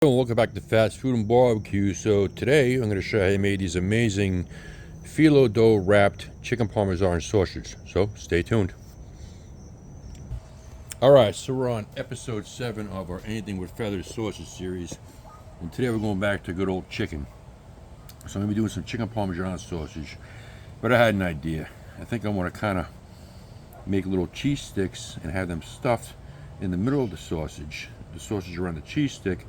Welcome back to Fast Food and Barbecue. So today I'm going to show you how I made these amazing phyllo dough wrapped chicken parmesan sausage. So stay tuned. Alright, so we're on episode 7 of our Anything with Feathers sausage series. And today we're going back to good old chicken. So I'm going to be doing some chicken parmesan sausage. But I had an idea. I think I want to kind of make little cheese sticks and have them stuffed in the middle of the sausage around the cheese stick.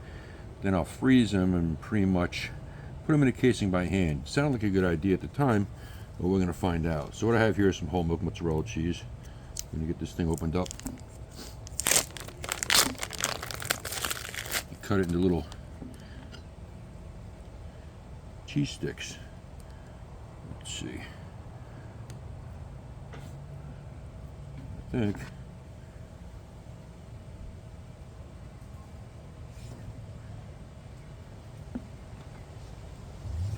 Then I'll freeze them and pretty much put them in a casing by hand. Sounded like a good idea at the time, but we're going to find out. So what I have here is some whole milk mozzarella cheese. I'm going to get this thing opened up. Cut it into little cheese sticks. Let's see. I think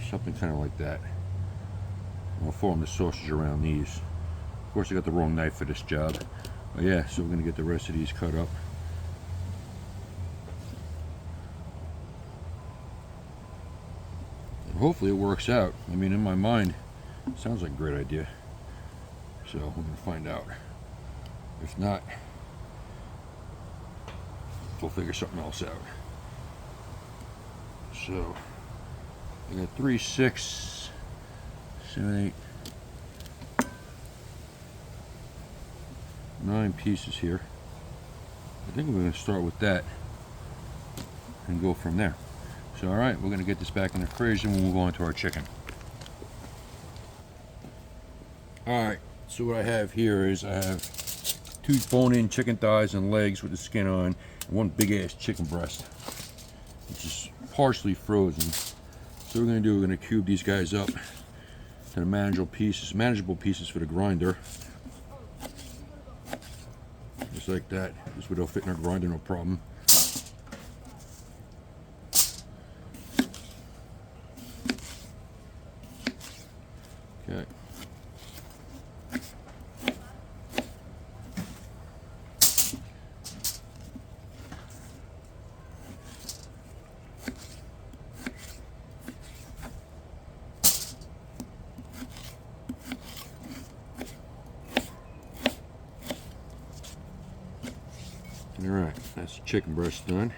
something kind of like that. I'll form the sausage around these. Of course I got the wrong knife for this job. But yeah, so we're going to get the rest of these cut up. And hopefully it works out. I mean, in my mind, it sounds like a great idea. So we're going to find out. If not, we'll figure something else out. So I got 3, 6, 7, 8, 9 pieces here. I think we're going to start with that and go from there. So alright, we're going to get this back in the fridge and we'll move on to our chicken. Alright, so what I have here is I have 2 bone-in chicken thighs and legs with the skin on, and 1 big ass chicken breast, which is partially frozen. So what we're going to do, we're going to cube these guys up to the manageable pieces for the grinder. Just like that. This way they'll fit in our grinder, no problem. Okay. Alright, that's the chicken breast done.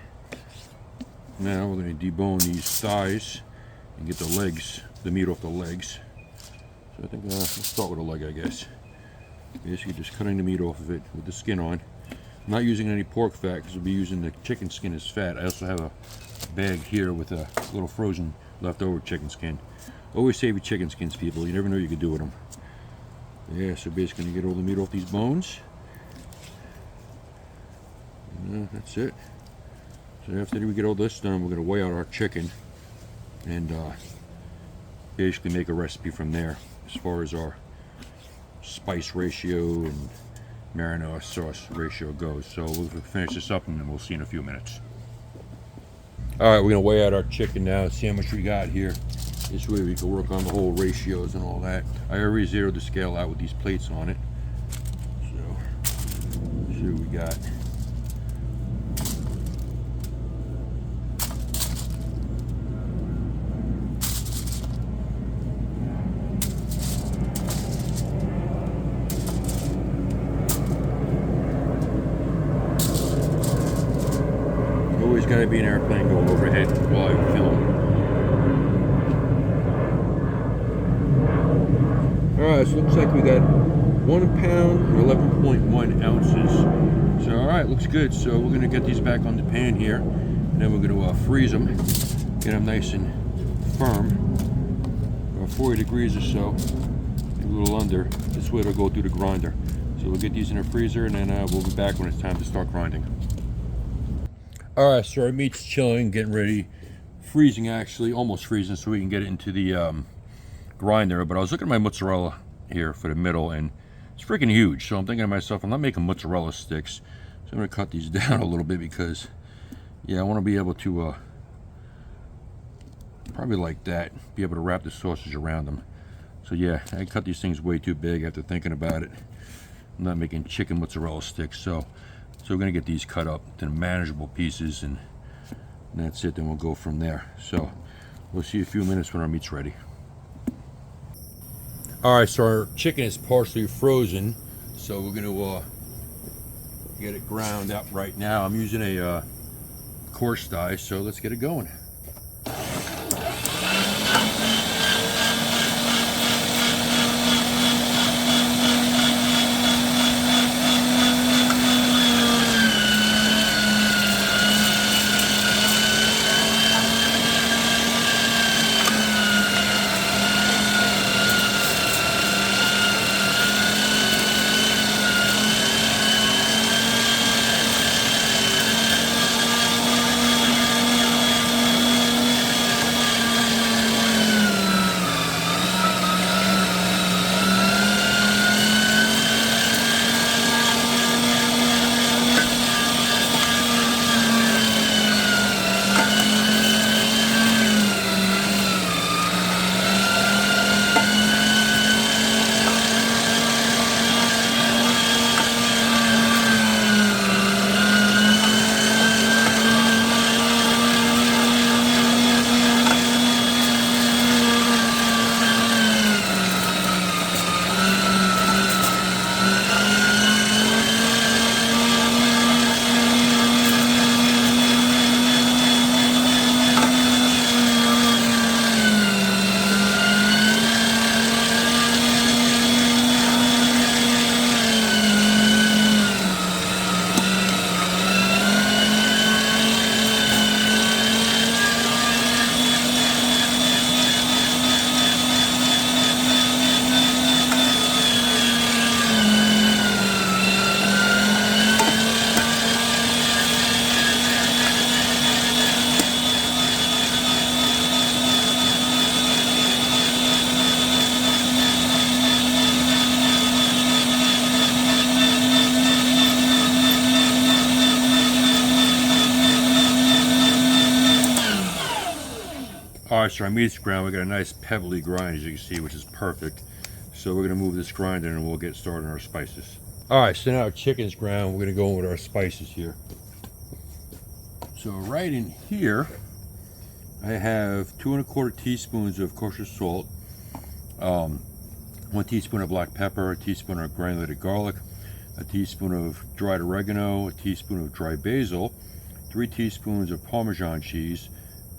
Now we're going to debone these thighs and get the meat off the legs. So I think let's start with a leg, I guess. Basically just cutting the meat off of it with the skin on. I'm not using any pork fat because we'll be using the chicken skin as fat. I also have a bag here with a little frozen leftover chicken skin. Always save your chicken skins, people. You never know what you could do with them. Yeah, so basically going to get all the meat off these bones. That's it. So after we get all this done, we're going to weigh out our chicken and basically make a recipe from there as far as our spice ratio and marinara sauce ratio goes. So we'll finish this up and then we'll see in a few minutes. Alright, we're going to weigh out our chicken now and see how much we got here. This way we can work on the whole ratios and all that. I already zeroed the scale out with these plates on it. So let's see what we got. Always got to be an airplane going overhead while I film. Alright, so it looks like we got 1 pound or 11.1 ounces. So alright, looks good. So we're going to get these back on the pan here. And then we're going to freeze them. Get them nice and firm. About 40 degrees or so. Maybe a little under. This way it'll go through the grinder. So we'll get these in the freezer and then we'll be back when it's time to start grinding. Alright, so our meat's chilling, getting ready, freezing actually, almost freezing so we can get it into the grinder. But I was looking at my mozzarella here for the middle and it's freaking huge. So I'm thinking to myself, I'm not making mozzarella sticks. So I'm going to cut these down a little bit because, yeah, I want to be able to, probably like that, be able to wrap the sausage around them. So yeah, I cut these things way too big after thinking about it. I'm not making chicken mozzarella sticks, so we're going to get these cut up to manageable pieces and And that's it, then we'll go from there. So we'll see you in a few minutes when our meat's ready. All right, so our chicken is partially frozen, so we're gonna get it ground up right now. I'm using a coarse die, so let's get it going. Alright, so our meat's ground. We got a nice pebbly grind, as you can see, which is perfect. So we're going to move this grinder and we'll get started on our spices. Alright, so now our chicken's ground. We're going to go in with our spices here. So right in here, I have 2 1/4 teaspoons of kosher salt, 1 teaspoon of black pepper, a teaspoon of granulated garlic, a teaspoon of dried oregano, a teaspoon of dried basil, 3 teaspoons of Parmesan cheese.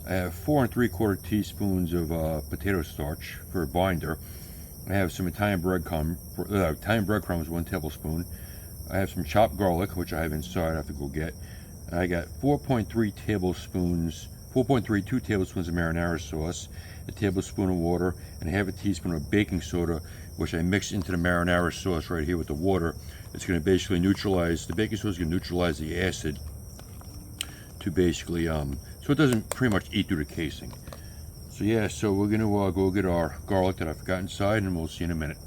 I have 4 3/4 teaspoons of potato starch for a binder. I have some Italian breadcrumbs, 1 tablespoon. I have some chopped garlic, which I have inside. I have to go get. And I got 4.3 tablespoons of marinara sauce, a tablespoon of water, and 1/2 teaspoon of baking soda, which I mixed into the marinara sauce right here with the water. It's going to basically neutralize, the baking soda is going to neutralize the acid to basically, so it doesn't pretty much eat through the casing. So yeah, so we're going to go get our garlic that I forgot inside, and we'll see in a minute.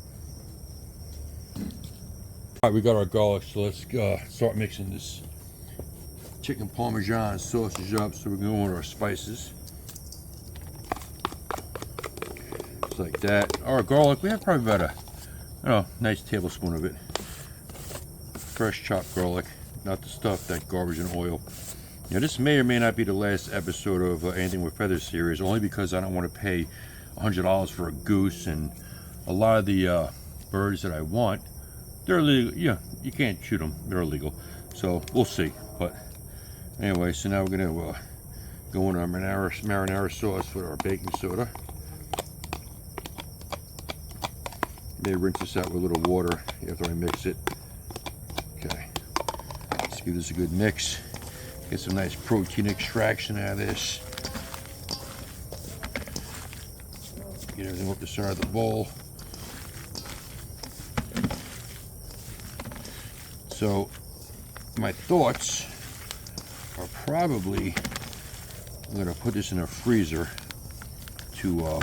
Alright, we got our garlic, so let's start mixing this chicken Parmesan sausage up. So we're going with our spices. Just like that. Our garlic, we have probably about a nice tablespoon of it. Fresh chopped garlic, not the stuff, that garbage and oil. Now this may or may not be the last episode of Anything with Feathers series, only because I don't want to pay $100 for a goose, and a lot of the birds that I want, they're illegal. Yeah, you can't shoot them, they're illegal. So we'll see. But anyway, so now we're going to go in our marinara sauce with our baking soda. May rinse this out with a little water after I mix it. Okay, let's give this a good mix. Get some nice protein extraction out of this. Get everything up the side of the bowl. So my thoughts are probably I'm going to put this in a freezer to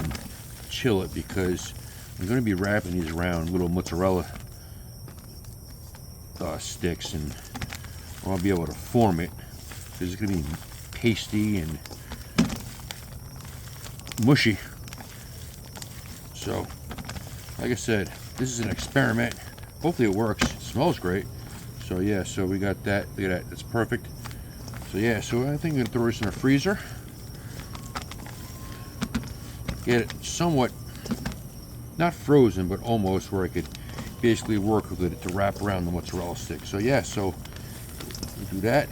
chill it, because I'm going to be wrapping these around little mozzarella sticks, and I won't be able to form it. It's going to be pasty and mushy. So, like I said, this is an experiment. Hopefully it works. It smells great. So yeah, so we got that. Look at that. It's perfect. So yeah, so I think I'm gonna throw this in the freezer. Get it somewhat, not frozen, but almost where I could basically work with it to wrap around the mozzarella stick. So yeah, so we'll do that.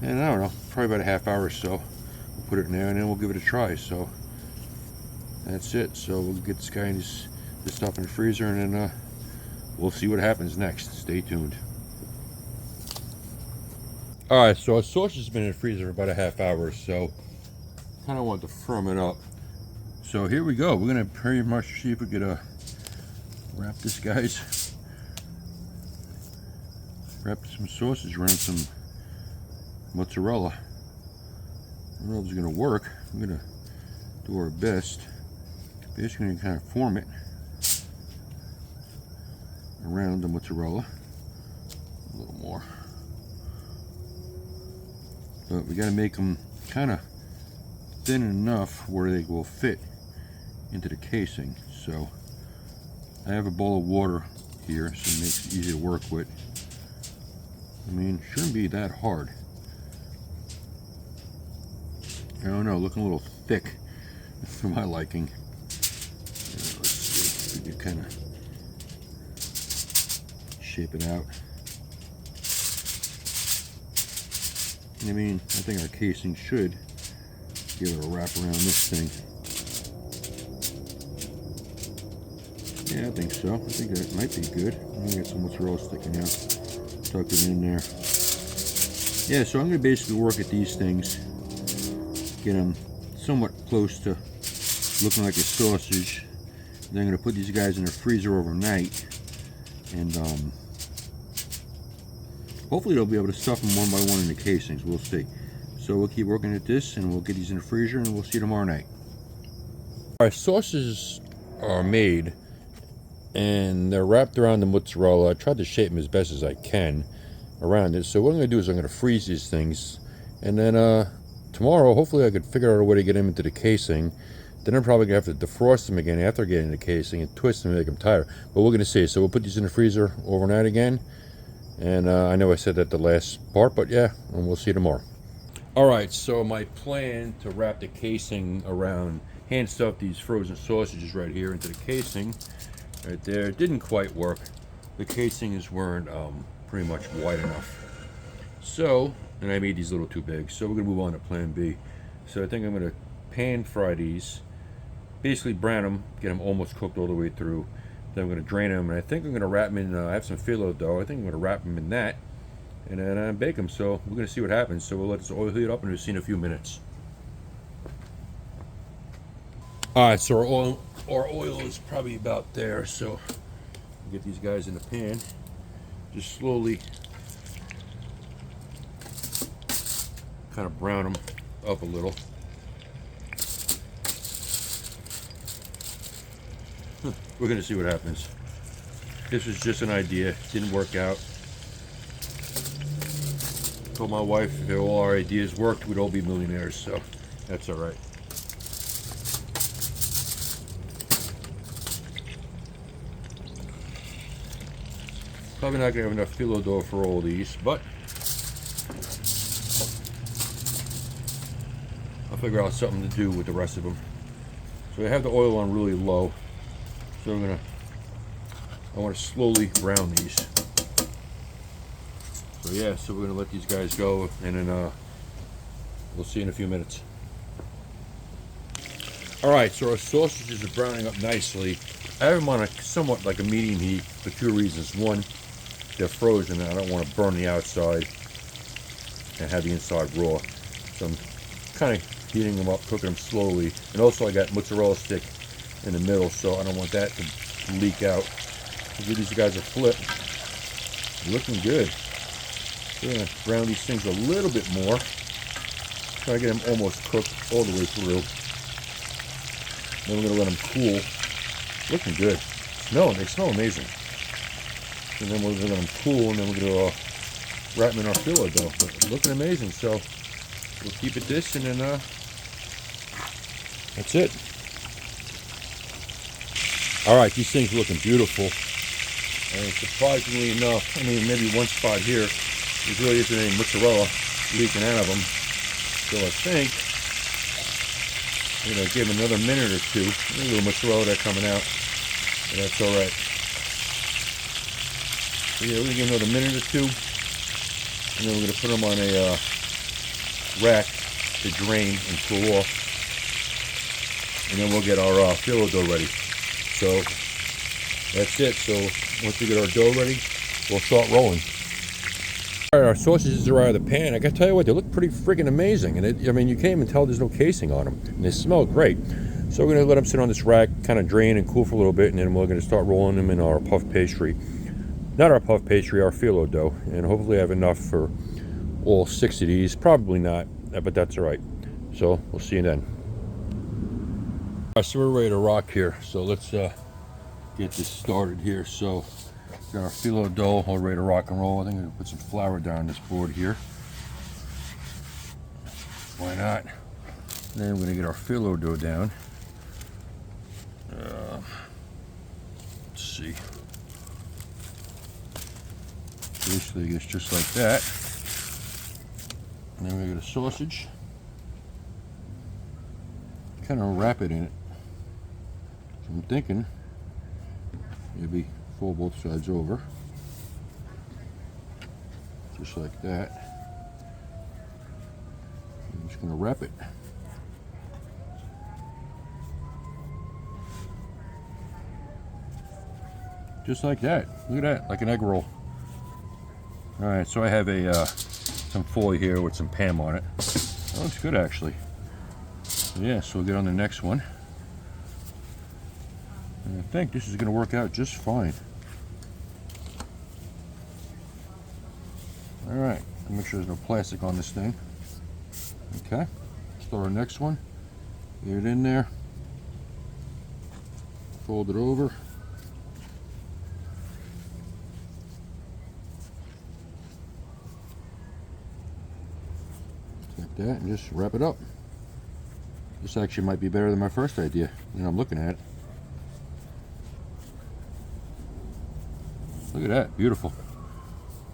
And I don't know, probably about a half hour or so. We'll put it in there and then we'll give it a try. So that's it. So we'll get this guy and this stuff in the freezer, and then we'll see what happens next. Stay tuned. Alright, so our sausage has been in the freezer for about a half hour, so kind of want to firm it up. So here we go. We're gonna pretty much see if we could wrap this, guys. Wrap some sausage around some mozzarella. I don't know if it's gonna work. We're gonna do our best. Basically, gonna kind of form it around the mozzarella. A little more. But we gotta make them kind of thin enough where they will fit into the casing. So I have a bowl of water here, so it makes it easy to work with. I mean, shouldn't be that hard. I don't know, looking a little thick for my liking. Let's see if we can kind of shape it out. I mean, I think our casing should be able to wrap around this thing. Yeah, I think so. I think that might be good. I'm gonna get some mozzarella sticking out. Tuck it in there. Yeah, so I'm gonna basically work at these things, get them somewhat close to looking like a sausage. Then I'm gonna put these guys in the freezer overnight, and hopefully they'll be able to stuff them one by one in the casings. We'll see. So we'll keep working at this, and we'll get these in the freezer, and we'll see you tomorrow night. Our sausages are made, and they're wrapped around the mozzarella. I tried to shape them as best as I can around it. So what I'm going to do is I'm going to freeze these things, and then tomorrow hopefully I could figure out a way to get them into the casing. Then I'm probably going to have to defrost them again after getting the casing and twist them and make them tighter. But we're going to see. So we'll put these in the freezer overnight again. And I know I said that the last part, but yeah, and we'll see you tomorrow. Alright, so my plan to wrap the casing around, hand stuff these frozen sausages right here into the casing, right there, didn't quite work. The casings weren't pretty much wide enough. So, and I made these a little too big, so we're going to move on to plan B. So I think I'm going to pan fry these, basically brown them, get them almost cooked all the way through. Then I'm going to drain them, and I think I'm going to wrap them in, I have some phyllo dough, I think I'm going to wrap them in that, and then bake them. So we're going to see what happens. So we'll let this oil heat up, and we'll see in a few minutes. Alright, so our oil is probably about there, so get these guys in the pan. Just slowly kind of brown them up a little. We're going to see what happens. This was just an idea. Didn't work out. Told my wife if all our ideas worked, we'd all be millionaires, so that's all right. Probably not going to have enough phyllo dough for all of these, but I'll figure out something to do with the rest of them. So I have the oil on really low. So I want to slowly brown these. So yeah, so we're going to let these guys go, and then we'll see in a few minutes. Alright, so our sausages are browning up nicely. I have them on a somewhat like a medium heat for two reasons. One, they're frozen and I don't want to burn the outside and have the inside raw. So I'm kind of heating them up, cooking them slowly. And also I got mozzarella stick in the middle, so I don't want that to leak out. I'll give these guys a flip. Looking good. We're going to brown these things a little bit more. Try to get them almost cooked all the way through. Then we're going to let them cool. Looking good. They smell amazing. And then we're going to let them cool, and then we're going to wrap them in our phyllo dough. But looking amazing, so we'll keep it this, and then that's it. Alright, these things are looking beautiful. And surprisingly enough, I mean, maybe one spot here, there really isn't any mozzarella. leaking out of them. So I think I'm going to give them another minute or two. A little mozzarella coming out, but that's all right. So yeah, we're going to give them another minute or two, and then we're going to put them on a rack to drain and cool off, and then we'll get our phyllo dough ready. So that's it. So once we get our dough ready, we'll start rolling. All right, our sausages are out of the pan. I gotta tell you what, they look pretty freaking amazing. And I mean, you can't even tell there's no casing on them. And they smell great. So we're gonna let them sit on this rack, kind of drain and cool for a little bit, and then we're gonna start rolling them in our puff pastry. Not our puff pastry, our phyllo dough. And hopefully I have enough for all 6 of these. Probably not, but that's all right. So we'll see you then. All right, so we're ready to rock here. So let's get this started here. So got our phyllo dough all ready to rock and roll. I think I'm gonna put some flour down on this board here. Why not? And then we're gonna get our phyllo dough down. Let's see. Basically, it's just like that. And then we get a sausage. Kind of wrap it in it. So I'm thinking maybe fold both sides over, just like that. I'm just going to wrap it. Just like that. Look at that, like an egg roll. All right, so I have a some foil here with some parm on it. That looks good, actually. So yeah, so we'll get on the next one. And I think this is going to work out just fine. All right, make sure there's no plastic on this thing. Okay, start our next one. Get it in there. Fold it over. Like that, and just wrap it up. This actually might be better than my first idea. You know, I'm looking at it. Look at that, beautiful.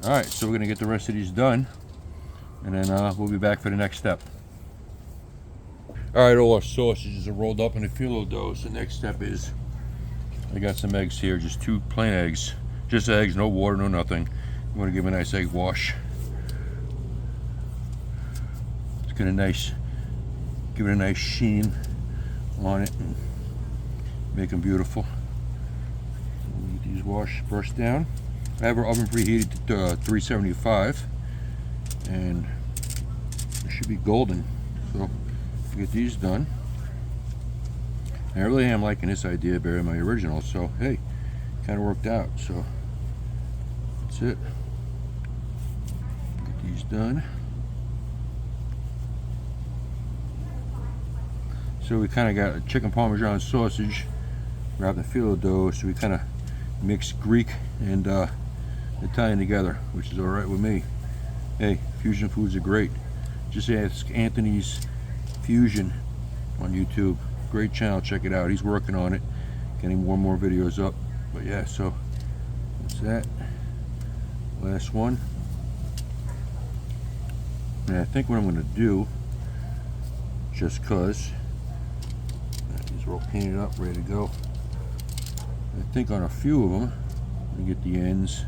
All right, so we're gonna get the rest of these done, and then we'll be back for the next step. All right, all our sausages are rolled up in the phyllo dough. So the next step is, I got some eggs here, just 2 plain eggs. Just eggs, no water, no nothing. I'm gonna give a nice egg wash. It's gonna give it a nice sheen on it and make them beautiful. Get these washed first down. I have our oven preheated to 375, and it should be golden. So get these done. And I really am liking this idea better than my original. So hey, kind of worked out. So that's it. Get these done. So we kind of got a chicken parmesan sausage wrapped in phyllo dough. So we kind of mixed Greek and Italian together, which is all right with me. Hey, fusion foods are great. Just ask Anthony's Fusion on YouTube. Great channel, check it out. He's working on it, getting more and more videos up. But yeah, so that's that. Last one. And I think what I'm going to do, just cause these are all painted up, ready to go. I think on a few of them, we get the ends.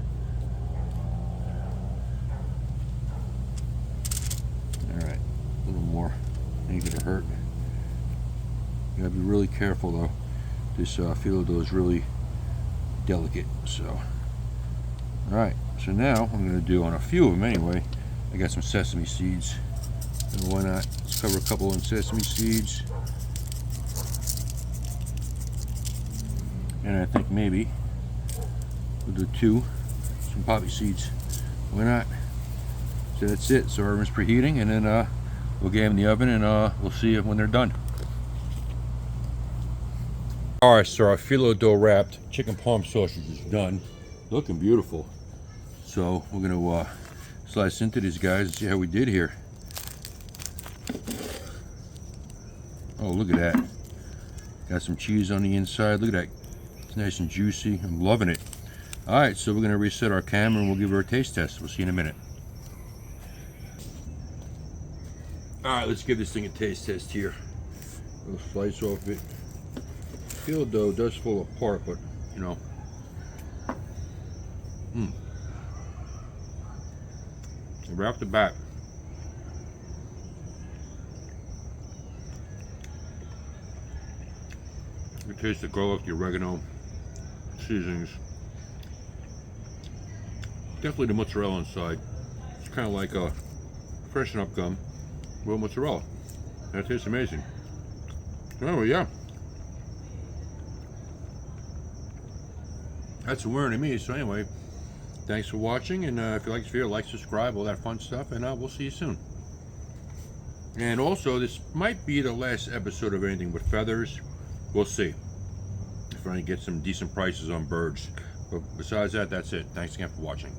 All right, a little more. Ain't gonna hurt. You gotta be really careful though. This phyllo dough is really delicate. So, all right. So now I'm gonna do, on a few of them anyway, I got some sesame seeds. And why not? Let's cover a couple in sesame seeds. And I think maybe we'll do 2, some poppy seeds. Why not? So that's it. So our oven's preheating, and then we'll get them in the oven, and we'll see when they're done. All right, so our phyllo dough wrapped chicken parm sausage is done. Looking beautiful. So we're gonna slice into these guys and see how we did here. Oh, look at that. Got some cheese on the inside. Look at that. It's nice and juicy. I'm loving it. All right, so we're gonna reset our camera and we'll give her a taste test. We'll see you in a minute. right, let's give this thing a taste test here. A little slice off it. Phyllo dough does fall apart, but you know. Right off the bat, you taste the garlic, the oregano, seasonings. Definitely the mozzarella inside. It's kind of like a freshen up gum with mozzarella. That tastes amazing. Oh yeah, that's a winner to me. So anyway, thanks for watching, and if you like this video, like, subscribe, all that fun stuff, and we'll see you soon. And also, this might be the last episode of Anything But Feathers. We'll see if I can get some decent prices on birds. But besides that, that's it. Thanks again for watching.